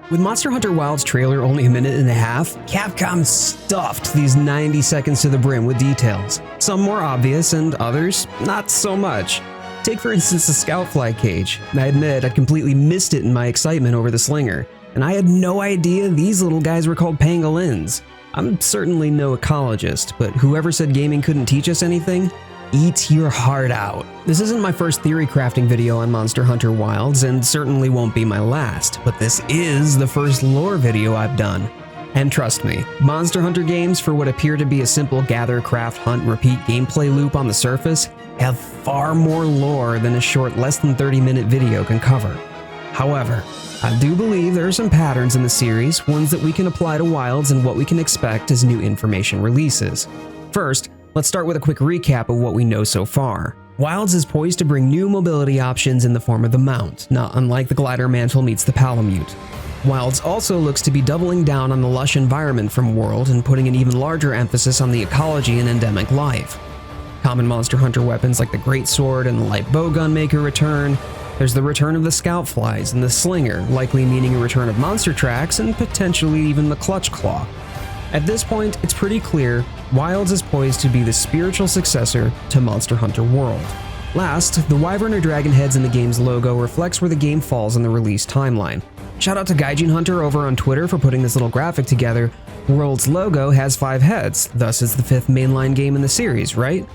With Monster Hunter Wilds trailer only a minute and a half, Capcom stuffed these 90 seconds to the brim with details. Some more obvious and others not so much. Take for instance the Scoutfly cage. I admit I'd completely missed it in my excitement over the slinger, and I had no idea these little guys were called pangolins. I'm certainly no ecologist, but whoever said gaming couldn't teach us anything, eat your heart out. This isn't my first theory crafting video on Monster Hunter Wilds, and certainly won't be my last, but this is the first lore video I've done. And trust me, Monster Hunter games, for what appear to be a simple gather, craft, hunt, repeat gameplay loop on the surface, have far more lore than a short less than 30-minute video can cover. However, I do believe there are some patterns in the series, ones that we can apply to Wilds and what we can expect as new information releases. First, let's start with a quick recap of what we know so far. Wilds is poised to bring new mobility options in the form of the mount, not unlike the glider mantle meets the palamute. Wilds also looks to be doubling down on the lush environment from World and putting an even larger emphasis on the ecology and endemic life. Common Monster Hunter weapons like the Greatsword and the Light Bowgun make a return. There's the return of the Scoutflies and the Slinger, likely meaning a return of monster tracks and potentially even the Clutch Claw. At this point, it's pretty clear Wilds is poised to be the spiritual successor to Monster Hunter World. Last, the wyvern or dragon heads in the game's logo reflects where the game falls in the release timeline. Shout out to Gaijin Hunter over on Twitter for putting this little graphic together. World's logo has 5 heads, thus it's the 5th mainline game in the series, right?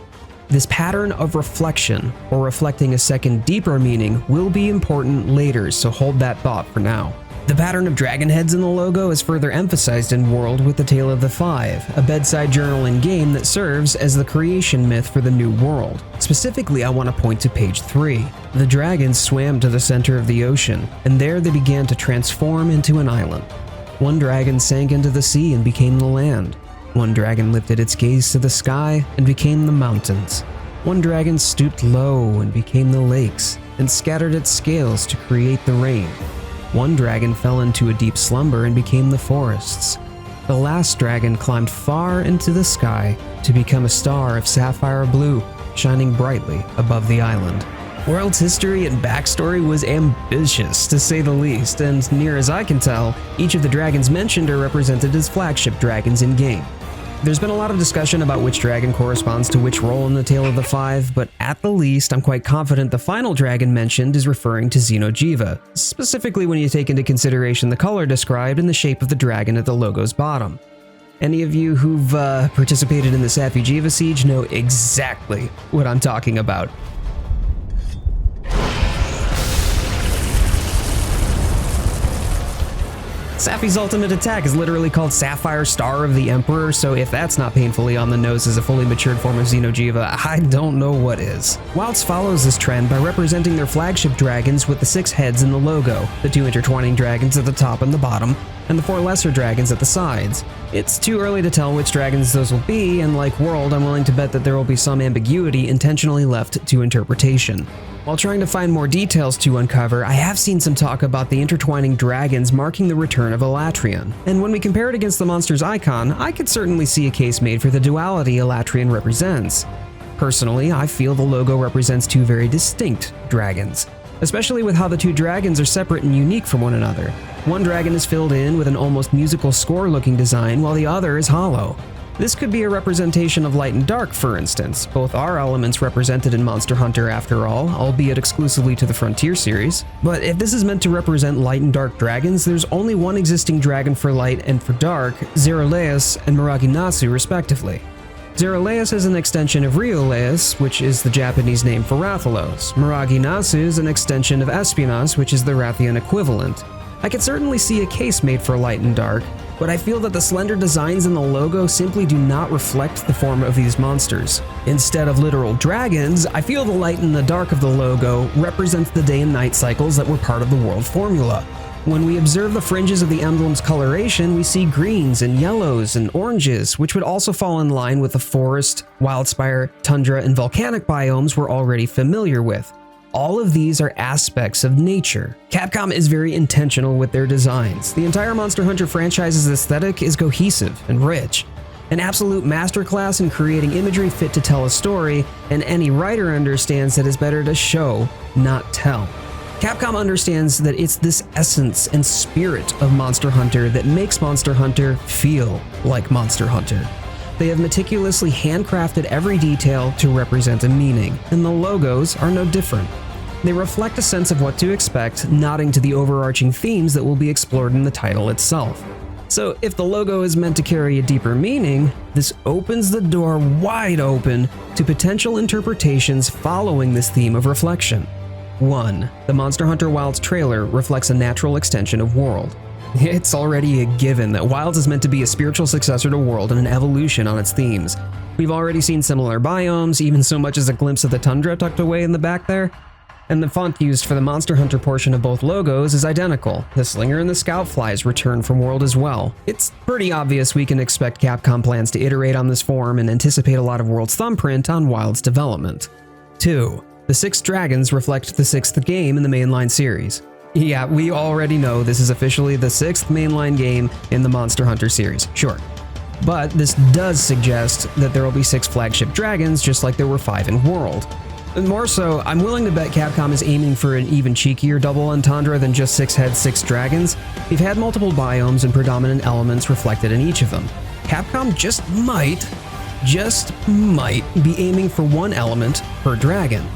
This pattern of reflection, or reflecting a second deeper meaning, will be important later, so hold that thought for now. The pattern of dragon heads in the logo is further emphasized in World with the Tale of the Five, a bedside journal in-game that serves as the creation myth for the new world. Specifically, I want to point to page 3. The dragons swam to the center of the ocean, and there they began to transform into an island. One dragon sank into the sea and became the land. One dragon lifted its gaze to the sky and became the mountains. One dragon stooped low and became the lakes, and scattered its scales to create the rain. One dragon fell into a deep slumber and became the forests. The last dragon climbed far into the sky to become a star of sapphire blue, shining brightly above the island. World's history and backstory was ambitious, to say the least, and near as I can tell, each of the dragons mentioned are represented as flagship dragons in-game. There's been a lot of discussion about which dragon corresponds to which role in the Tale of the Five, but at the least, I'm quite confident the final dragon mentioned is referring to Xeno'jiiva, specifically when you take into consideration the color described and the shape of the dragon at the logo's bottom. Any of you who've participated in the Safi'jiiva siege know exactly what I'm talking about. Safi's ultimate attack is literally called Sapphire Star of the Emperor, so if that's not painfully on the nose as a fully matured form of Xeno'jiiva, I don't know what is. Wilds follows this trend by representing their flagship dragons with the 6 heads in the logo, the 2 intertwining dragons at the top and the bottom, and the 4 lesser dragons at the sides. It's too early to tell which dragons those will be, and like World, I'm willing to bet that there will be some ambiguity intentionally left to interpretation. While trying to find more details to uncover, I have seen some talk about the intertwining dragons marking the return of Elatrian. And when we compare it against the monster's icon, I could certainly see a case made for the duality Elatrian represents. Personally, I feel the logo represents 2 very distinct dragons, especially with how the 2 dragons are separate and unique from one another. One dragon is filled in with an almost musical score-looking design, while the other is hollow. This could be a representation of light and dark, for instance. Both are elements represented in Monster Hunter after all, albeit exclusively to the Frontier series. But if this is meant to represent light and dark dragons, there's only one existing dragon for light and for dark, Zeraleus and Miraginasu respectively. Zeraleus is an extension of Rioleus, which is the Japanese name for Rathalos. Miraginasu is an extension of Espionas, which is the Rathian equivalent. I could certainly see a case made for light and dark, but I feel that the slender designs in the logo simply do not reflect the form of these monsters. Instead of literal dragons, I feel the light and the dark of the logo represents the day and night cycles that were part of the world formula. When we observe the fringes of the emblem's coloration, we see greens and yellows and oranges, which would also fall in line with the forest, wildspire, tundra, and volcanic biomes we're already familiar with. All of these are aspects of nature. Capcom is very intentional with their designs. The entire Monster Hunter franchise's aesthetic is cohesive and rich. An absolute masterclass in creating imagery fit to tell a story, and any writer understands that it's better to show, not tell. Capcom understands that it's this essence and spirit of Monster Hunter that makes Monster Hunter feel like Monster Hunter. They have meticulously handcrafted every detail to represent a meaning, and the logos are no different. They reflect a sense of what to expect, nodding to the overarching themes that will be explored in the title itself. So if the logo is meant to carry a deeper meaning, this opens the door wide open to potential interpretations following this theme of reflection. 1. The Monster Hunter Wilds trailer reflects a natural extension of World. It's already a given that Wilds is meant to be a spiritual successor to World and an evolution on its themes. We've already seen similar biomes, even so much as a glimpse of the tundra tucked away in the back there. And the font used for the Monster Hunter portion of both logos is identical. The Slinger and the Scout Flies return from World as well. It's pretty obvious we can expect Capcom plans to iterate on this form and anticipate a lot of World's thumbprint on Wild's development. 2. The 6 dragons reflect the 6th game in the mainline series. Yeah, we already know this is officially the 6th mainline game in the Monster Hunter series, sure. But this does suggest that there will be 6 flagship dragons just like there were 5 in World. And more so, I'm willing to bet Capcom is aiming for an even cheekier double entendre than just 6 heads, 6 dragons. We've had multiple biomes and predominant elements reflected in each of them. Capcom just might be aiming for 1 element per dragon.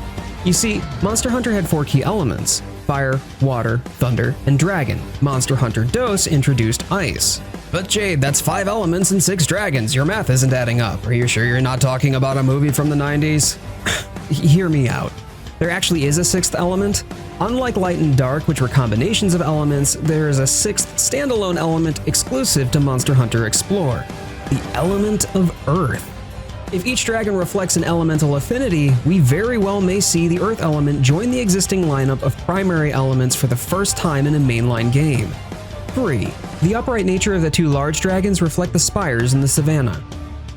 You see, Monster Hunter had 4 key elements: fire, water, thunder, and dragon. Monster Hunter DOS introduced ice. But Jade, that's 5 elements and 6 dragons. Your math isn't adding up. Are you sure you're not talking about a movie from the 90s? Hear me out. There actually is a 6th element. Unlike light and dark, which were combinations of elements, there is a 6th standalone element exclusive to Monster Hunter Explore: the element of Earth. If each dragon reflects an elemental affinity, we very well may see the Earth element join the existing lineup of primary elements for the first time in a mainline game. 3. The upright nature of the 2 large dragons reflect the spires in the savannah.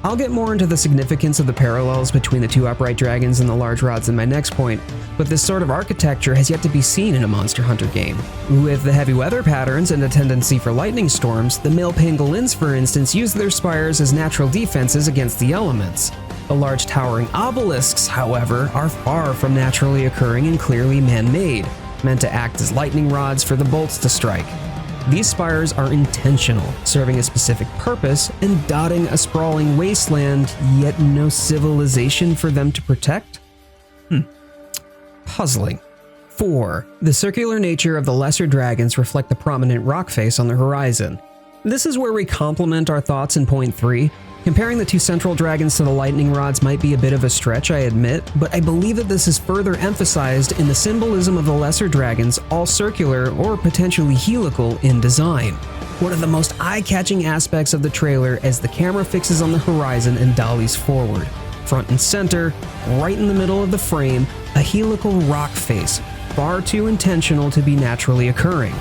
I'll get more into the significance of the parallels between the 2 upright dragons and the large rods in my next point, but this sort of architecture has yet to be seen in a Monster Hunter game. With the heavy weather patterns and a tendency for lightning storms, the male pangolins, for instance, use their spires as natural defenses against the elements. The large towering obelisks, however, are far from naturally occurring and clearly man-made, meant to act as lightning rods for the bolts to strike. These spires are intentional, serving a specific purpose and dotting a sprawling wasteland, yet no civilization for them to protect? Puzzling. 4. The circular nature of the lesser dragons reflect the prominent rock face on the horizon. This is where we complement our thoughts in point 3. Comparing the 2 central dragons to the lightning rods might be a bit of a stretch, I admit, but I believe that this is further emphasized in the symbolism of the lesser dragons, all circular or potentially helical in design. One of the most eye-catching aspects of the trailer as the camera fixes on the horizon and dollies forward. Front and center, right in the middle of the frame, a helical rock face, far too intentional to be naturally occurring.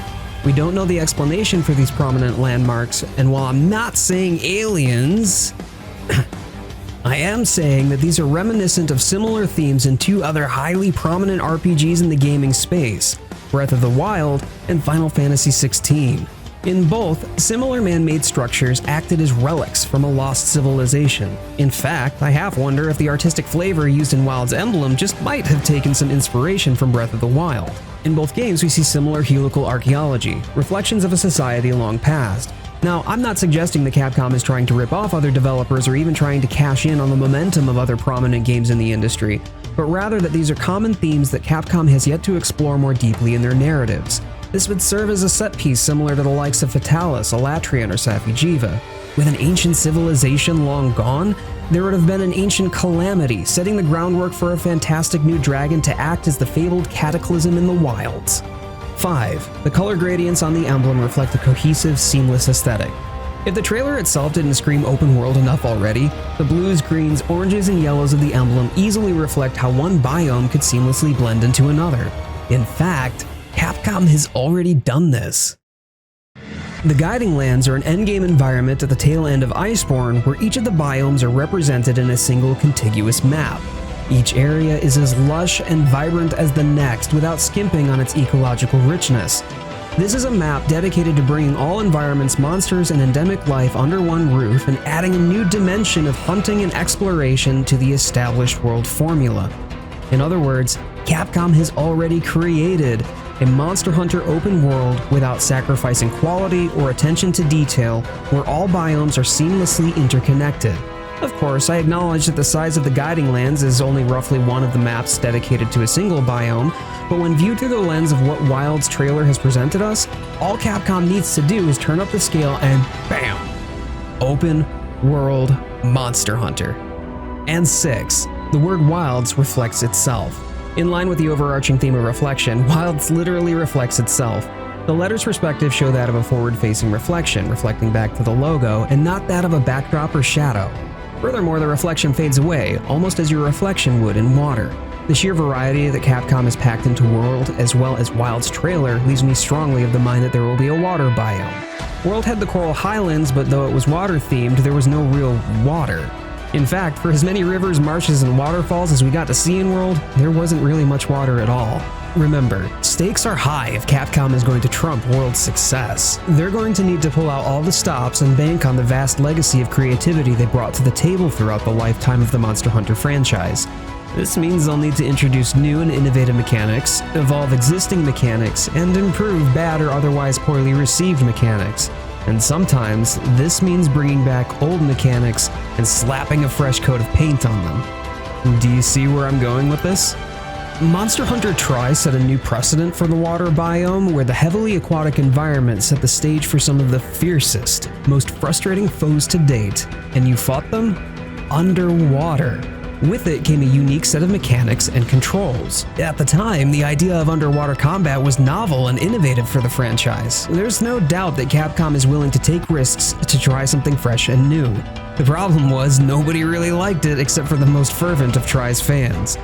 We don't know the explanation for these prominent landmarks, and while I'm not saying aliens, I am saying that these are reminiscent of similar themes in 2 other highly prominent RPGs in the gaming space, Breath of the Wild and Final Fantasy XVI. In both, similar man-made structures acted as relics from a lost civilization. In fact, I half wonder if the artistic flavor used in Wild's emblem just might have taken some inspiration from Breath of the Wild. In both games, we see similar helical archaeology, reflections of a society long past. Now, I'm not suggesting that Capcom is trying to rip off other developers or even trying to cash in on the momentum of other prominent games in the industry, but rather that these are common themes that Capcom has yet to explore more deeply in their narratives. This would serve as a set piece similar to the likes of Fatalis, Elatrian, or Safi'jiiva. With an ancient civilization long gone, there would have been an ancient calamity, setting the groundwork for a fantastic new dragon to act as the fabled cataclysm in the wilds. 5. The color gradients on the emblem reflect a cohesive, seamless aesthetic. If the trailer itself didn't scream open world enough already, the blues, greens, oranges, and yellows of the emblem easily reflect how one biome could seamlessly blend into another. In fact, Capcom has already done this. The Guiding Lands are an endgame environment at the tail end of Iceborne where each of the biomes are represented in a single contiguous map. Each area is as lush and vibrant as the next without skimping on its ecological richness. This is a map dedicated to bringing all environments, monsters, and endemic life under one roof and adding a new dimension of hunting and exploration to the established world formula. In other words, Capcom has already created a Monster Hunter open world without sacrificing quality or attention to detail, where all biomes are seamlessly interconnected. Of course, I acknowledge that the size of the guiding lands is only roughly one of the maps dedicated to a single biome, but when viewed through the lens of what Wild's trailer has presented us, all Capcom needs to do is turn up the scale and BAM! Open World Monster Hunter. And 6. The word Wilds reflects itself. In line with the overarching theme of reflection, Wilds literally reflects itself. The letter's perspective show that of a forward-facing reflection, reflecting back to the logo, and not that of a backdrop or shadow. Furthermore, the reflection fades away, almost as your reflection would in water. The sheer variety that Capcom has packed into World, as well as Wild's trailer, leaves me strongly of the mind that there will be a water biome. World had the Coral Highlands, but though it was water-themed, there was no real water. In fact, for as many rivers, marshes, and waterfalls as we got to see in World, there wasn't really much water at all. Remember, stakes are high if Capcom is going to trump World's success. They're going to need to pull out all the stops and bank on the vast legacy of creativity they brought to the table throughout the lifetime of the Monster Hunter franchise. This means they'll need to introduce new and innovative mechanics, evolve existing mechanics, and improve bad or otherwise poorly received mechanics. And sometimes, this means bringing back old mechanics and slapping a fresh coat of paint on them. Do you see where I'm going with this? Monster Hunter Tri set a new precedent for the water biome, where the heavily aquatic environment set the stage for some of the fiercest, most frustrating foes to date, and you fought them underwater. With it came a unique set of mechanics and controls. At the time, the idea of underwater combat was novel and innovative for the franchise. There's no doubt that Capcom is willing to take risks to try something fresh and new. The problem was, nobody really liked it except for the most fervent of Tri's fans.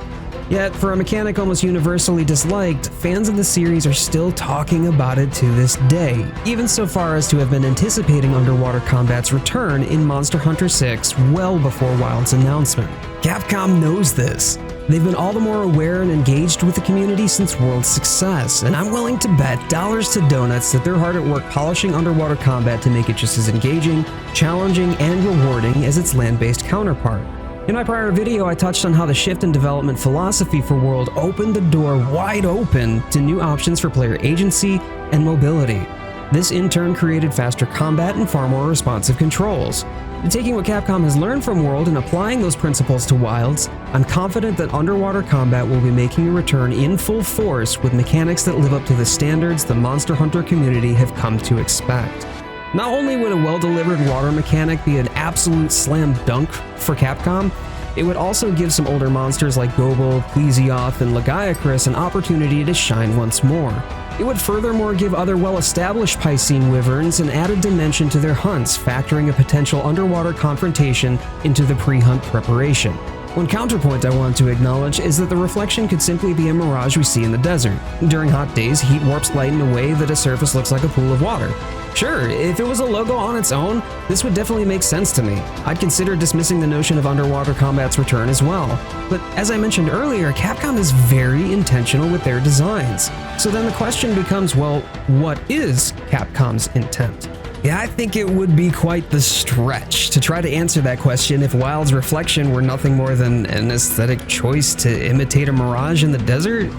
Yet, for a mechanic almost universally disliked, fans of the series are still talking about it to this day, even so far as to have been anticipating underwater combat's return in Monster Hunter 6 well before Wild's announcement. Capcom knows this. They've been all the more aware and engaged with the community since World's success, and I'm willing to bet dollars to donuts that they're hard at work polishing underwater combat to make it just as engaging, challenging, and rewarding as its land-based counterpart. In my prior video, I touched on how the shift in development philosophy for World opened the door wide open to new options for player agency and mobility. This in turn created faster combat and far more responsive controls. Taking what Capcom has learned from World and applying those principles to Wilds, I'm confident that underwater combat will be making a return in full force with mechanics that live up to the standards the Monster Hunter community have come to expect. Not only would a well-delivered water mechanic be an absolute slam dunk for Capcom, it would also give some older monsters like Gobel, Plesioth, and Lagiacrus an opportunity to shine once more. It would furthermore give other well-established Piscine wyverns an added dimension to their hunts, factoring a potential underwater confrontation into the pre-hunt preparation. One counterpoint I want to acknowledge is that the reflection could simply be a mirage we see in the desert. During hot days, heat warps light in a way that a surface looks like a pool of water. Sure, if it was a logo on its own, this would definitely make sense to me. I'd consider dismissing the notion of underwater combat's return as well. But as I mentioned earlier, Capcom is very intentional with their designs. So then the question becomes, well, what is Capcom's intent? Yeah, I think it would be quite the stretch to try to answer that question if Wild's reflection were nothing more than an aesthetic choice to imitate a mirage in the desert.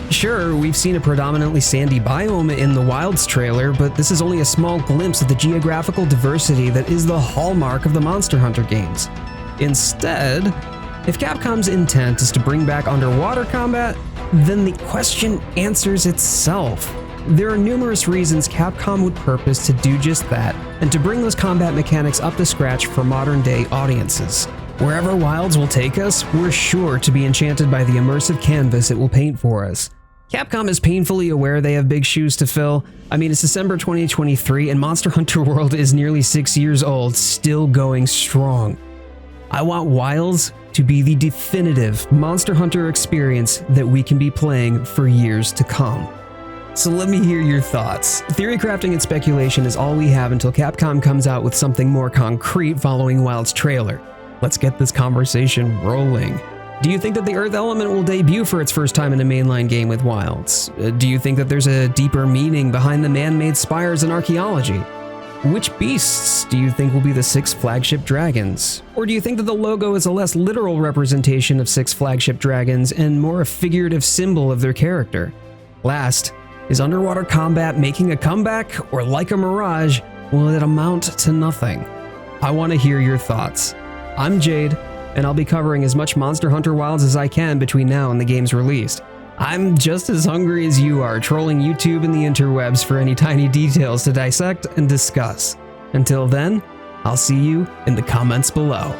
Sure, we've seen a predominantly sandy biome in the Wilds trailer, but this is only a small glimpse of the geographical diversity that is the hallmark of the Monster Hunter games. Instead, if Capcom's intent is to bring back underwater combat, then the question answers itself. There are numerous reasons Capcom would purpose to do just that, and to bring those combat mechanics up to scratch for modern-day audiences. Wherever Wilds will take us, we're sure to be enchanted by the immersive canvas it will paint for us. Capcom is painfully aware they have big shoes to fill. I mean, it's December 2023 and Monster Hunter World is nearly 6 years old, still going strong. I want Wilds to be the definitive Monster Hunter experience that we can be playing for years to come. So let me hear your thoughts. Theory crafting and speculation is all we have until Capcom comes out with something more concrete following Wild's trailer. Let's get this conversation rolling. Do you think that the Earth element will debut for its first time in a mainline game with Wilds? Do you think that there's a deeper meaning behind the man-made spires in archaeology? Which beasts do you think will be the 6 flagship dragons? Or do you think that the logo is a less literal representation of 6 flagship dragons and more a figurative symbol of their character? Last, is underwater combat making a comeback, or like a mirage, will it amount to nothing? I want to hear your thoughts. I'm Jade, and I'll be covering as much Monster Hunter Wilds as I can between now and the game's release. I'm just as hungry as you are, trolling YouTube and the interwebs for any tiny details to dissect and discuss. Until then, I'll see you in the comments below.